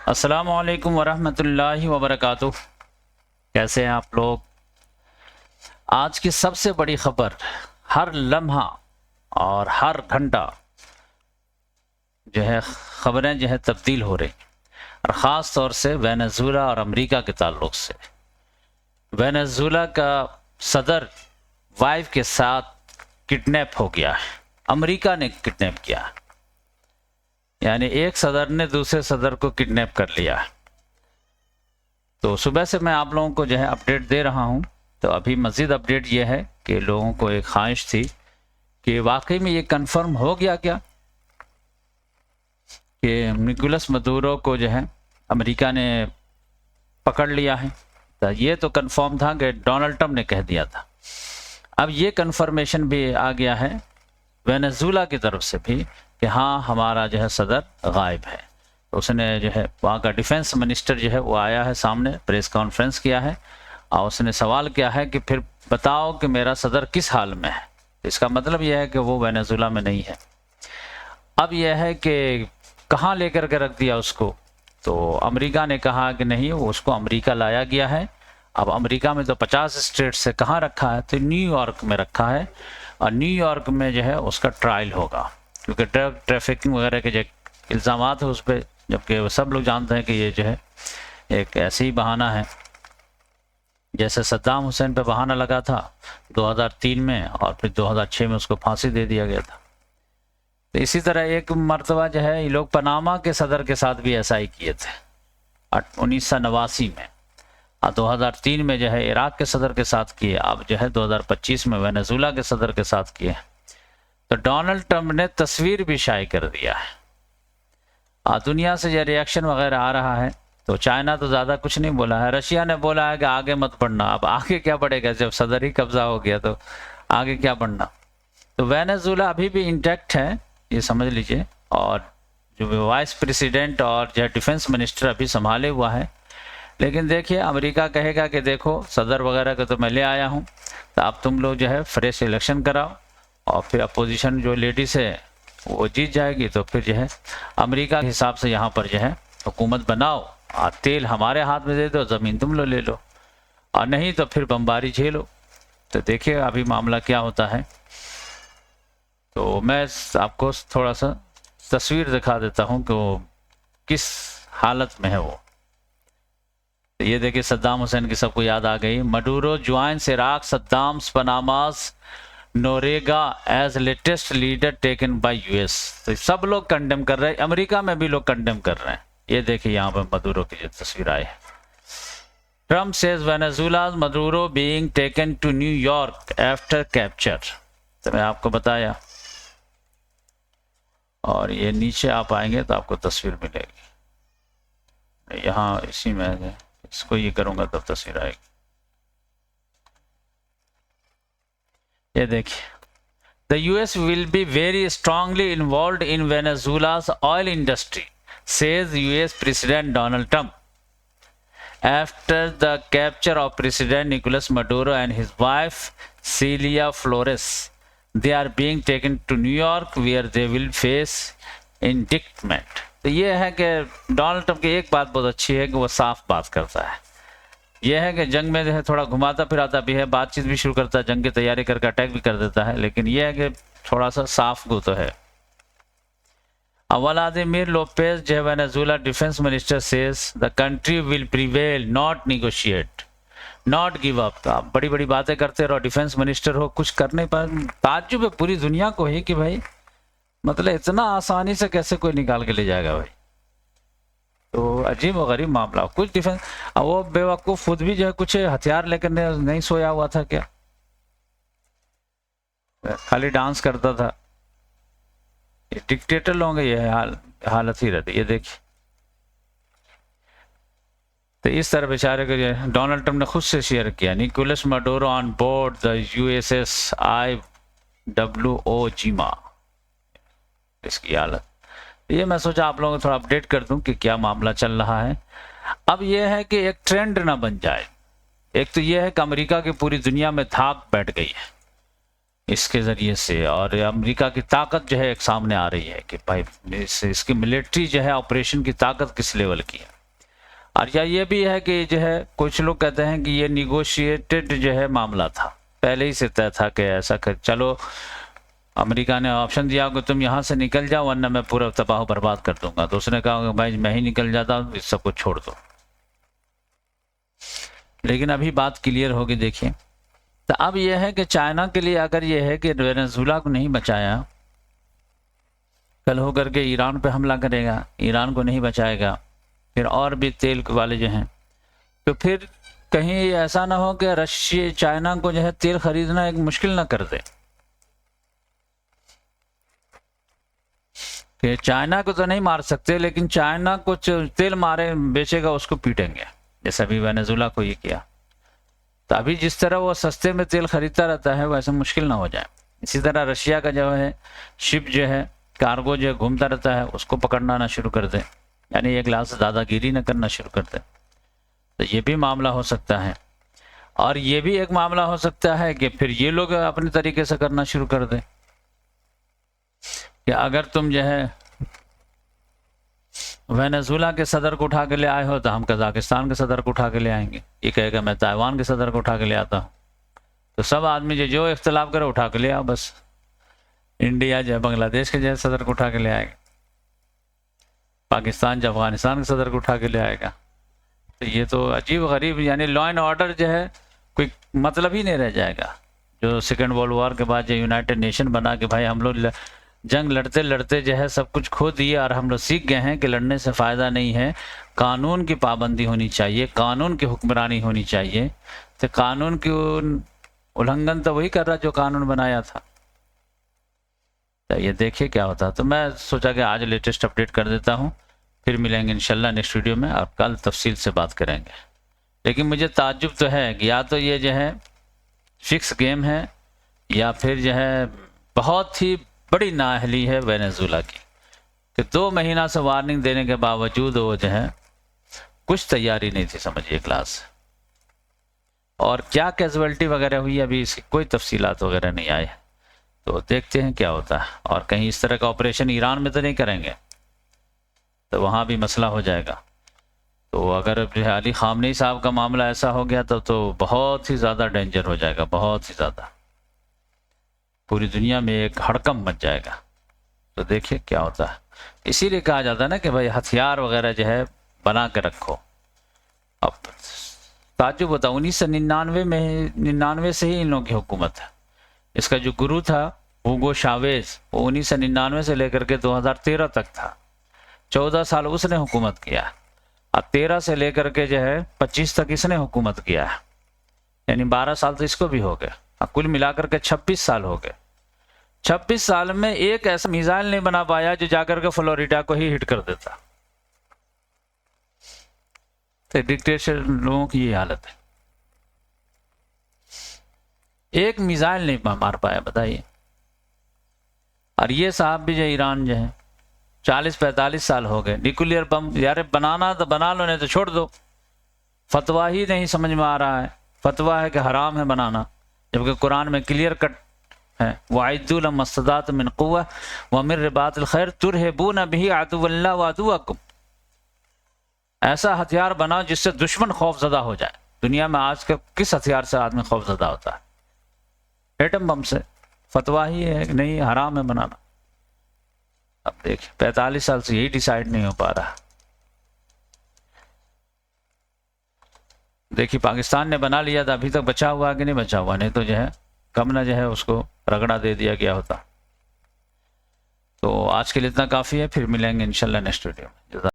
अस्सलामुअलैकुम वरहमतुल्लाहि वबरकातुह। कैसे हैं आप लोग? आज की सबसे बड़ी खबर, हर लम्हा और हर घंटा जो है खबरें जो है तब्दील हो रही, और ख़ास तौर से वेनेजुएला और अमेरिका के ताल्लुक से। वेनेजुएला का सदर वाइफ के साथ किडनैप हो गया है, अमेरिका ने किडनैप किया है, यानी एक सदर ने दूसरे सदर को किडनैप कर लिया है। तो सुबह से मैं आप लोगों को जो है अपडेट दे रहा हूं। तो अभी मज़ीद अपडेट ये है कि लोगों को एक ख्वाहिश थी कि वाकई में ये कंफर्म हो गया क्या कि निकोलस मदुरो को जो है अमेरिका ने पकड़ लिया है। तो ये तो कंफर्म था कि डोनाल्ड ट्रंप ने कह दिया था। अब ये कंफर्मेशन भी आ गया है वेनेजुएला की तरफ से भी कि हाँ, हमारा जो है सदर गायब है। तो उसने जो है वहाँ का डिफेंस मिनिस्टर जो है वो आया है सामने, प्रेस कॉन्फ्रेंस किया है और उसने सवाल किया है कि फिर बताओ कि मेरा सदर किस हाल में है। इसका मतलब यह है कि वो वेनेजुएला में नहीं है। अब यह है कि कहाँ लेकर के रख दिया उसको। तो अमेरिका ने कहा कि नहीं, वो उसको अमेरिका लाया गया है। अब अमेरिका में तो 50 स्टेट से कहाँ रखा है, तो न्यूयॉर्क में रखा है और न्यूयॉर्क में जो है उसका ट्रायल होगा, क्योंकि ड्रग ट्रैफिकिंग वगैरह के जो इल्ज़ाम है उस पर, जबकि सब लोग जानते हैं कि ये जो है एक ऐसे ही बहाना है जैसे सद्दाम हुसैन पे बहाना लगा था 2003 में और फिर 2006 में उसको फांसी दे दिया गया था। तो इसी तरह एक मर्तबा जो है ये लोग पनामा के सदर के साथ भी ऐसा ही किए थे 1989 में, और 2003 में जो है इराक के सदर के साथ किए। अब जो है 2025 में वेनेजुएला के सदर के साथ किए। तो डोनाल्ड ट्रंप ने तस्वीर भी शाये कर दिया है और दुनिया से जो रिएक्शन वगैरह आ रहा है। तो चाइना तो ज़्यादा कुछ नहीं बोला है, रशिया ने बोला है कि आगे मत बढ़ना। अब आगे क्या बढ़ेगा जब सदर ही कब्जा हो गया, तो आगे क्या बढ़ना। तो वेनेजुएला अभी भी इंटैक्ट है, ये समझ लीजिए। और जो वाइस प्रेसिडेंट और जो डिफेंस मिनिस्टर अभी संभाले हुआ है। लेकिन देखिए, अमेरिका कहेगा कि देखो सदर वगैरह को तो मैं ले आया हूँ, तो अब तुम लोग जो है फ्रेश इलेक्शन कराओ और फिर अपोजिशन जो लेडीज है वो जीत जाएगी। तो फिर जो है अमेरिका के हिसाब से यहाँ पर जो है हुकूमत बनाओ और तेल हमारे हाथ में दे दो, ज़मीन तुम लोग ले लो, और नहीं तो फिर बमबारी झेलो। तो देखिए अभी मामला क्या होता है। तो मैं आपको थोड़ा सा तस्वीर दिखा देता हूँ कि वो किस हालत में है वो। तो ये देखिए सद्दाम हुसैन की सबको याद आ गई। Maduro joins Iraq Saddam's Panama's Noriega as latest leader taken by US. तो सब लोग कंडेम कर रहे हैं, अमेरिका में भी लोग कंडेम कर रहे हैं। ये देखिए यहाँ पर मदुरो की जो तस्वीर आई है। Trump says Venezuela's Maduro being taken to New York after capture. तो मैं आपको बताया, और ये नीचे आप आएंगे तो आपको तस्वीर मिलेगी। यहाँ इसी में इसको ये करूंगा तब तस्वीर आएगी। ये देखिए, The US will be very strongly involved in Venezuela's oil industry, says US President Donald Trump. After the capture of President Nicolas Maduro and his wife Celia Flores, they are being taken to New York where they will face indictment. तो ये है कि Donald Trump की एक बात बहुत अच्छी है कि वो साफ बात करता है। यह है कि जंग में जो है थोड़ा घुमाता फिराता भी है, बातचीत भी शुरू करता है, जंग की तैयारी करके अटैक भी कर देता है, लेकिन यह है कि थोड़ा सा साफ गो तो है। व्लादिमीर लोपेज जो है Venezuela defence minister says the country will prevail not negotiate not give up. आप बड़ी बड़ी बातें करते रहो, डिफेंस मिनिस्टर हो, कुछ करने पर ताज्जुब है पूरी दुनिया को ही कि भाई मतलब इतना आसानी से कैसे कोई निकाल के ले जाएगा भाई। तो अजीब व गरीब मामला। कुछ डिफेंस, अब वो बेवकूफ़ खुद भी जो है कुछ हथियार लेकर नहीं सोया हुआ था क्या, खाली डांस करता था। ये डिक्टेटर लोगों की ये हालत ही रहती। ये देखिए, तो इस तरह बेचारे को जो डोनाल्ड ट्रंप ने खुद से शेयर किया। Nicolas Maduro on board the USS IWO Jima, इसकी हालत। ये मैं सोचा आप लोगों को थोड़ा अपडेट कर दूं कि क्या मामला चल रहा है। अब यह है कि एक ट्रेंड ना बन जाए। एक तो यह है कि अमेरिका की पूरी दुनिया में धाक बैठ गई है, इसके ज़रिए से, और अमेरिका की ताकत जो है एक सामने आ रही है कि भाई इसकी मिलिट्री जो है ऑपरेशन की ताकत किस लेवल की है। और या ये भी है कि जो है कुछ लोग कहते हैं कि ये निगोशिएटेड जो है मामला था, पहले ही से तय था कि ऐसा कर, चलो अमेरिका ने ऑप्शन दिया कि तुम यहाँ से निकल जाओ वरना मैं पूरा तबाह बर्बाद कर दूंगा, तो उसने कहा कि भाई मैं ही निकल जाता हूँ, इस सब कुछ छोड़ दो। लेकिन अभी बात क्लियर होगी। देखिए, तो अब यह है कि चाइना के लिए अगर यह है कि वेनेजुएला को नहीं बचाया, कल होकर के ईरान पे हमला करेगा, ईरान को नहीं बचाएगा, फिर और भी तेल वाले जो हैं, तो फिर कहीं ऐसा ना हो कि रशिया चाइना को जो है तेल खरीदना एक मुश्किल ना कर दे। कि चाइना को तो नहीं मार सकते, लेकिन चाइना को तेल मारे बेचेगा उसको पीटेंगे, जैसे अभी वेनेजुएला को ये किया। तो अभी जिस तरह वो सस्ते में तेल खरीदता रहता है वैसे मुश्किल ना हो जाए। इसी तरह रशिया का जो है शिप जो है कार्गो जो घूमता रहता है उसको पकड़ना ना शुरू कर दे, यानी एक लाख से दादागिरी न करना शुरू कर दे, तो ये भी मामला हो सकता है। और ये भी एक मामला हो सकता है कि फिर ये लोग अपने तरीके से करना शुरू कर दे कि अगर तुम जो है वेनेजुएला के सदर को उठा के ले आए हो तो हम कजाकिस्तान के सदर को उठा के ले आएंगे, ये कहेगा मैं ताइवान के सदर को उठा के ले आता हूँ, तो सब आदमी जो इख्तलाफ करे उठा के ले आओ बस। इंडिया जो बांग्लादेश के जो सदर को उठा के ले आएगा, पाकिस्तान जो अफगानिस्तान के सदर को उठा के ले आएगा, तो ये तो अजीब गरीब, यानी लॉ एंड ऑर्डर जो है कोई मतलब ही नहीं रह जाएगा। जो सेकेंड वर्ल्ड वॉर के बाद जो यूनाइटेड नेशन बना कि भाई हम लोग जंग लड़ते लड़ते जो है सब कुछ खो दिए और हम लोग सीख गए हैं कि लड़ने से फ़ायदा नहीं है, कानून की पाबंदी होनी चाहिए, कानून की हुक्मरानी होनी चाहिए। तो कानून की उल्लंघन तो वही कर रहा जो कानून बनाया था। तो ये देखिए क्या होता है। तो मैं सोचा कि आज लेटेस्ट अपडेट कर देता हूँ, फिर मिलेंगे इंशाल्लाह नेक्स्ट वीडियो में और कल तफसील से बात करेंगे। लेकिन मुझे ताज्जुब तो है कि या तो ये जो है फिक्स गेम है या फिर जो है बहुत ही बड़ी नाअहली है वेनेजुएला की कि 2 महीना से वार्निंग देने के बावजूद वो जो है कुछ तैयारी नहीं थी, समझिए क्लास। और क्या कैजुअलिटी वगैरह हुई अभी इसकी कोई तफसीलात वगैरह नहीं आए, तो देखते हैं क्या होता है। और कहीं इस तरह का ऑपरेशन ईरान में तो नहीं करेंगे, तो वहाँ भी मसला हो जाएगा। तो अगर जो है अली खामनेई साहब का मामला ऐसा हो गया तो बहुत ही ज़्यादा डेंजर हो जाएगा, बहुत ही ज़्यादा, पूरी दुनिया में एक हड़कंप मच जाएगा। तो देखिए क्या होता है। इसीलिए कहा जाता है ना कि भाई हथियार वगैरह जो है बना के रखो। अब ताज्जुब होता 1999 से ही इन लोगों की हुकूमत है। इसका जो गुरु था हुगो चावेज, वो 1999 से लेकर के 2013 तक था, 14 साल उसने हुकूमत किया। और 13 से लेकर के जो है 25 तक इसने हुकूमत किया है, यानी 12 साल तो इसको भी हो गए। कुल मिलाकर के 26 साल हो गए। 26 साल में एक ऐसा मिसाइल नहीं बना पाया जो जाकर के फ्लोरिडा को ही हिट कर देता। तो डिक्टेटर लोगों की ये हालत है, एक मिसाइल नहीं मार पाया, बताइए। और ये साहब भी जो ईरान जो है 40-45 साल हो गए, न्यूक्लियर बम यार बनाना तो बना लो, नहीं तो छोड़ दो। फतवा ही नहीं समझ में आ रहा है, फतवा है कि हराम है बनाना, जबकि कुरान में क्लियर कट है वअद्दू मस्तदात मिन कुव्वा व मिन रिबातिल खैर तुरहिबून बिही अदुव्वल्लाह व अदुव्वकुम। ऐसा हथियार बनाओ जिससे दुश्मन खौफजदा हो जाए। दुनिया में आज का किस हथियार से आदमी खौफजदा होता है? एटम बम से। फतवा ही है कि नहीं हराम है बनाना। अब देखिए 45 साल से यही डिसाइड नहीं हो पा रहा। देखिए पाकिस्तान ने बना लिया था, अभी तक बचा हुआ कि नहीं बचा हुआ, नहीं तो जो है कम ना जो है उसको रगड़ा दे दिया गया होता। तो आज के लिए इतना काफ़ी है, फिर मिलेंगे इंशाल्लाह नेक्स्ट वीडियो में।